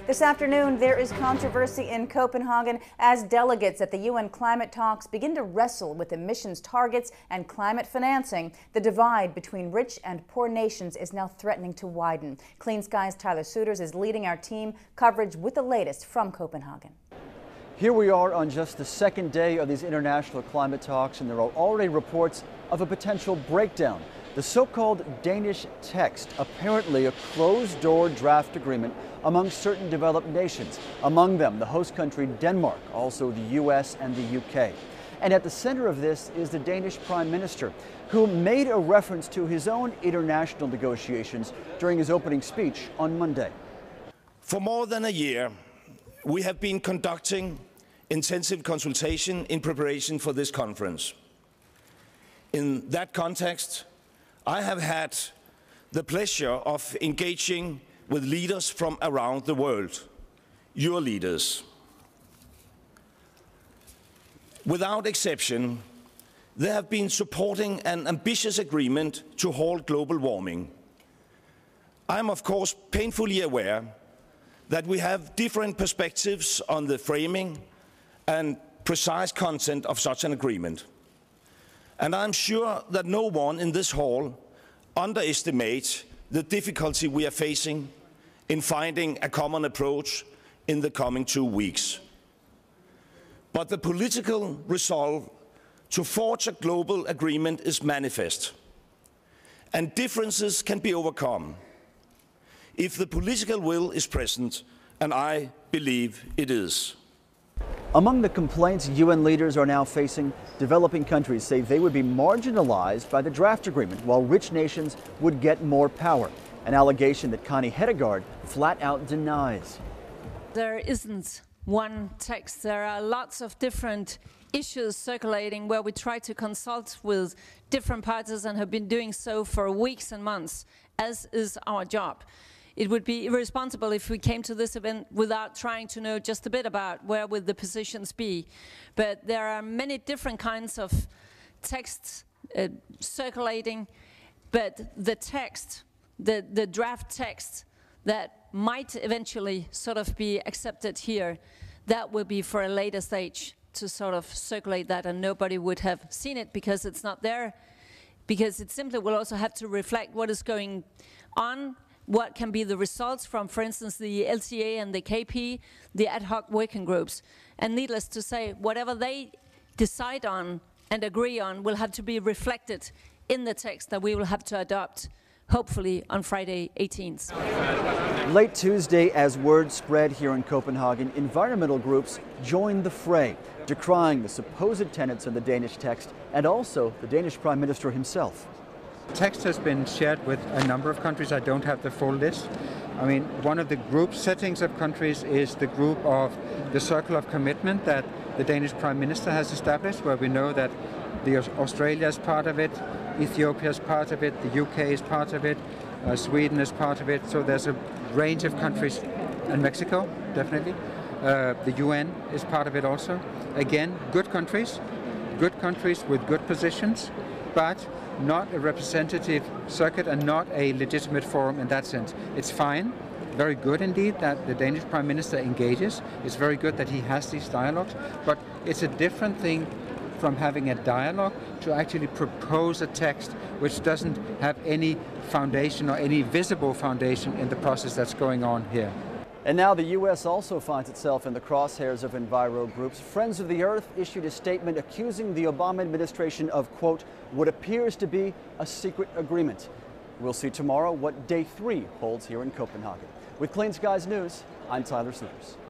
This afternoon, there is controversy in Copenhagen as delegates at the UN climate talks begin to wrestle with emissions targets and climate financing. The divide between rich and poor nations is now threatening to widen. Clean Skies' Tyler Souters is leading our team coverage with the latest from Copenhagen. Here we are on just the second day of these international climate talks, and there are already reports of a potential breakdown. The so-called Danish Text, apparently a closed-door draft agreement among certain developed nations, among them the host country Denmark, also the US and the UK. And at the center of this is the Danish Prime Minister, who made a reference to his own international negotiations during his opening speech on Monday. For more than a year, we have been conducting intensive consultation in preparation for this conference. In that context, I have had the pleasure of engaging with leaders from around the world, your leaders. Without exception, they have been supporting an ambitious agreement to halt global warming. I am, of course, painfully aware that we have different perspectives on the framing and precise content of such an agreement. And I'm sure that no one in this hall underestimates the difficulty we are facing in finding a common approach in the coming 2 weeks. But the political resolve to forge a global agreement is manifest, and differences can be overcome if the political will is present, and I believe it is. Among the complaints UN leaders are now facing, developing countries say they would be marginalized by the draft agreement, while rich nations would get more power, an allegation that Connie Hedegaard flat out denies. There isn't one text. There are lots of different issues circulating where we try to consult with different parties and have been doing so for weeks and months, as is our job. It would be irresponsible if we came to this event without trying to know just a bit about where would the positions be. But there are many different kinds of texts circulating, but the text, the draft text that might eventually sort of be accepted here, that will be for a later stage to sort of circulate that, and nobody would have seen it because it's not there, because it simply will also have to reflect what is going on, what can be the results from, for instance, the LTA and the KP, the ad hoc working groups. And needless to say, whatever they decide on and agree on will have to be reflected in the text that we will have to adopt, hopefully on Friday 18th. Late Tuesday, as word spread here in Copenhagen, environmental groups joined the fray, decrying the supposed tenets of the Danish text and also the Danish Prime Minister himself. The text has been shared with a number of countries. I don't have the full list. I mean, one of the group settings of countries is the group of the Circle of Commitment that the Danish Prime Minister has established, where we know that Australia is part of it, Ethiopia is part of it, the UK is part of it, Sweden is part of it. So there's a range of countries, and Mexico, definitely. The UN is part of it also. Again, good countries with good positions, but not a representative circuit and not a legitimate forum in that sense. It's fine, very good indeed that the Danish Prime Minister engages. It's very good that he has these dialogues, but it's a different thing from having a dialogue to actually propose a text which doesn't have any foundation or any visible foundation in the process that's going on here. And now the U.S. also finds itself in the crosshairs of enviro groups. Friends of the Earth issued a statement accusing the Obama administration of, quote, what appears to be a secret agreement. We'll see tomorrow what day 3 holds here in Copenhagen. With Clean Skies News, I'm Tyler Souters.